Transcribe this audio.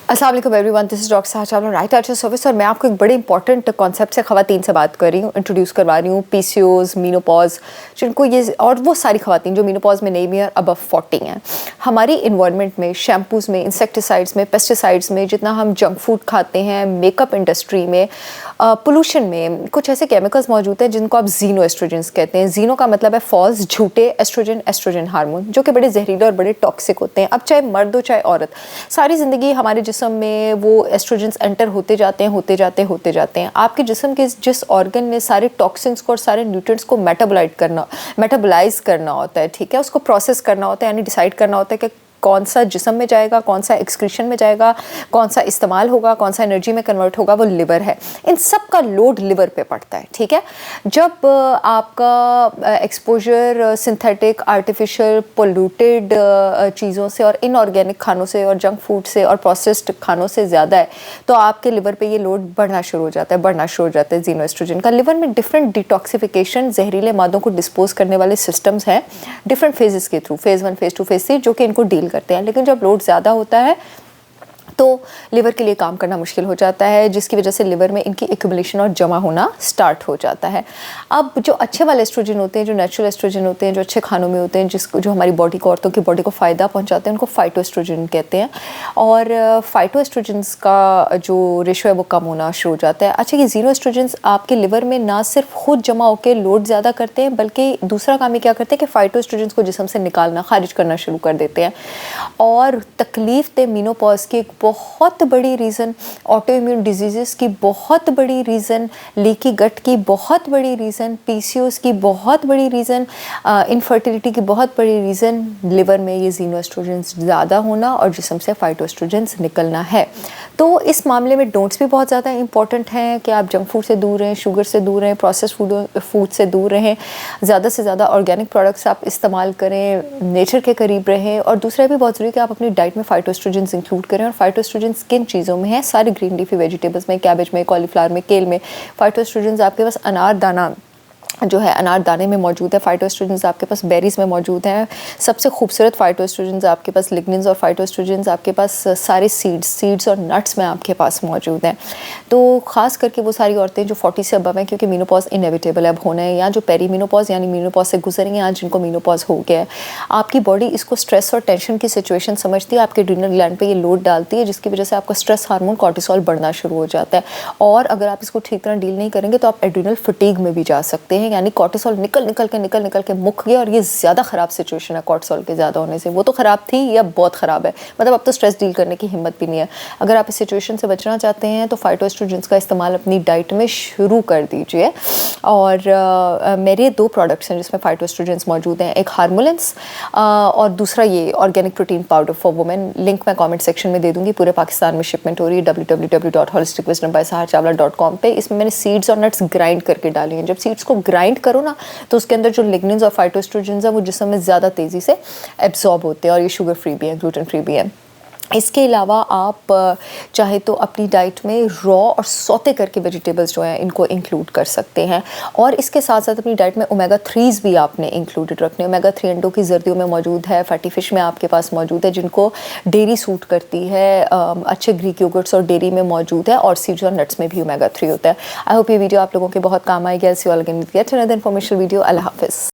अस्सलाम वालेकुम everyone, this is doctor साहब राइट आर्चर सर्विस और मैं आपको एक बड़े इंपॉर्टेंट कॉन्सेप्ट से ख़वातीन से बात कर रही हूँ, इंट्रोड्यूस करवा रही हूँ। पीसीओज, मीनोपॉज, जिनको ये और वो सारी ख़वातीन जो मीनोपॉज में नहीं भी हैं, अबव 40 हैं। हमारी इन्वायरमेंट में, शैम्पूज़ में, इंसेक्टिसाइड्स में, पेस्टिसाइड्स में, जितना हम जंक फूड खाते हैं, मेकअप इंडस्ट्री में, पोल्यूशन में कुछ ऐसे केमिकल्स मौजूद हैं जिनको आप जीनो एस्ट्रोजेंस कहते हैं। जीनो का मतलब है फॉल्स, झूठे एस्ट्रोजन हार्मोन, जो कि बड़े जहरीले और बड़े टॉक्सिक होते हैं। अब चाहे मर्द हो चाहे औरत, सारी ज़िंदगी हमारे जिस्म में वो एस्ट्रोजेंस एंटर होते जाते हैं। आपके जिस्म के जिस ऑर्गन ने सारे टॉक्सिन्स को और सारे न्यूट्रिएंट्स को मेटाबोलाइज करना होता है, ठीक है, उसको प्रोसेस करना होता है, यानी डिसाइड करना होता है कि कौन सा जिस्म में जाएगा, कौन सा एक्सक्रीशन में जाएगा, कौन सा इस्तेमाल होगा, कौन सा एनर्जी में कन्वर्ट होगा, वो लिवर है। इन सब का लोड लिवर पे पड़ता है, ठीक है। जब आपका एक्सपोजर सिंथेटिक, आर्टिफिशियल, पोल्यूटेड चीज़ों से और इनऑर्गेनिक खानों से और जंक फूड से और प्रोसेस्ड खानों से ज़्यादा है, तो आपके लिवर पे ये लोड बढ़ना शुरू हो जाता है जीनो एस्ट्रोजन का। लिवर में डिफरेंट डिटॉक्सिफिकेशन, जहरीले मादों को डिस्पोज करने वाले सिस्टम्स हैं डिफरेंट फेजेस के थ्रू, फेज़ 1, फेज़ 2, फेज़ 3, जो कि इनको डील करते हैं। लेकिन जब लोड ज़्यादा होता है तो लिवर के लिए काम करना मुश्किल हो जाता है, जिसकी वजह से लिवर में इनकी एक्यूमुलेशन और जमा होना स्टार्ट हो जाता है। अब जो अच्छे वाले एस्ट्रोजन होते हैं, जो नेचुरल एस्ट्रोजन होते हैं, जो अच्छे खानों में होते हैं, जो हमारी बॉडी को, औरतों की बॉडी को फ़ायदा पहुंचाते हैं, उनको फाइटोएस्ट्रोजन कहते हैं। और फाइटोएस्ट्रोजन्स का जो रेशो है वो कम होना शुरू हो जाता है। अच्छा, ये जीरो एस्ट्रोजन्स आपके लिवर में ना सिर्फ खुद जमा होकर लोड ज़्यादा करते हैं, बल्कि दूसरा काम ये क्या करते हैं कि फाइटोएस्ट्रोजन्स को जिस्म से निकालना, खारिज करना शुरू कर देते हैं। और तकलीफ दे मीनोपॉज की एक बहुत बड़ी रीज़न, ऑटो इम्यून डिजीज़ की बहुत बड़ी रीज़न, लीकी गट की बहुत बड़ी रीज़न, पीसीओस की बहुत बड़ी रीज़न, इनफर्टिलिटी की बहुत बड़ी रीज़न, लिवर में ये जीनो एस्ट्रोजेंस ज़्यादा होना और जिस्म से फाइटोएस्ट्रोजेंस निकलना है। तो इस मामले में डोंट्स भी बहुत ज़्यादा इंपॉर्टेंट हैं कि आप जंक फूड से दूर रहें, शुगर से दूर रहें, प्रोसेस फूड से दूर रहें, ज़्यादा से ज़्यादा ऑर्गेनिक प्रोडक्ट्स आप इस्तेमाल करें, नेचर के करीब रहें। और दूसरा भी बहुत ज़रूरी है कि आप अपनी डाइट में फाइटोएस्ट्रोजेंस इंक्लूड करें। और फाइटोएस्ट्रोजेंस किन चीज़ों में है? सारे ग्रीन लीफी वेजिटेबल्स में, कैबेज में, कॉलीफ्लावर में, केल में। फाइटोएस्ट्रोजेंस आपके पास अनारदाना जो है, अनारदाने में मौजूद है। फाइटोएस्ट्रोजेंस आपके पास बेरीज में मौजूद हैं। सबसे खूबसूरत फाइटोएस्ट्रोजेंस आपके पास लिग्निन्स और फाइटोएस्ट्रोजेंस आपके पास सारे सीड्स और नट्स में आपके पास मौजूद हैं। तो ख़ास करके वो सारी औरतें जो 40 से अबव हैं, क्योंकि मीनोपॉज इनएविटेबल है, अब होना है, या जो पेरी मीनोपॉज यानी मीनोपॉज से गुजरेंगे, या जिनको मीनोपॉज हो गया है, आपकी बॉडी इसको स्ट्रेस और टेंशन की सिचुएशन समझती है, आपके एड्रिनल ग्लैंड पे ये लोड डालती है, जिसकी वजह से आपका स्ट्रेस हार्मोन कॉर्टिसोल बढ़ना शुरू हो जाता है। और अगर आप इसको ठीक तरह डील नहीं करेंगे तो आप एड्रिनल फटीग में भी जा सकते हैं, यानी कॉर्टिसोल निकल के मुक गया। और ये ज़्यादा ख़राब सिचुएशन है कॉर्टिसोल के ज़्यादा होने से। वो तो ख़राब थी, या बहुत ख़राब है, मतलब अब तो स्ट्रेस डील करने की हिम्मत भी नहीं है। अगर आप इस सिचुएशन से बचना चाहते हैं तो फाइटोएस्ट्रोजेंस का इस्तेमाल अपनी डाइट में शुरू कर दीजिए। और मेरे 2 प्रोडक्ट्स हैं जिसमें फाइटोएस्ट्रोजेंस मौजूद हैं, एक हार्मोलेंस और दूसरा ये organic protein powder for women. Link मैं कमेंट सेक्शन में दे दूँगी। पूरे पाकिस्तान में शिपमेंट हो रही है www.holisticwisdom.by saharchawla.com पे। इसमें मैंने सीड्स और नट्स ग्राइंड करके डाली हैं। जब सीड्स को ग्राइंड करो ना, तो उसके अंदर जो लिग्निन्स और फाइटोएस्ट्रोजेंस है वो जिस्म में ज़्यादा तेज़ी से एब्जॉर्ब होते हैं। और ये शुगर फ्री भी है, ग्लूटेन फ्री भी है। इसके अलावा आप चाहे तो अपनी डाइट में रॉ और सौते करके वेजिटेबल्स जो हैं इनको इंक्लूड कर सकते हैं। और इसके साथ साथ अपनी डाइट में ओमेगा 3s भी आपने इंक्लूडेड रखने। ओमेगा 3 अंडों की जर्दियों में मौजूद है, फैटी फिश में आपके पास मौजूद है, जिनको डेयरी सूट करती है, अच्छे ग्रीक योगर्ट्स और डेयरी में मौजूद है, और सीड्स और नट्स में भी ओमेगा 3 होता है। आई होप ये वीडियो आप लोगों के बहुत काम आएगी। ऐसी all again with get another information video. अल्लाह हाफिज़।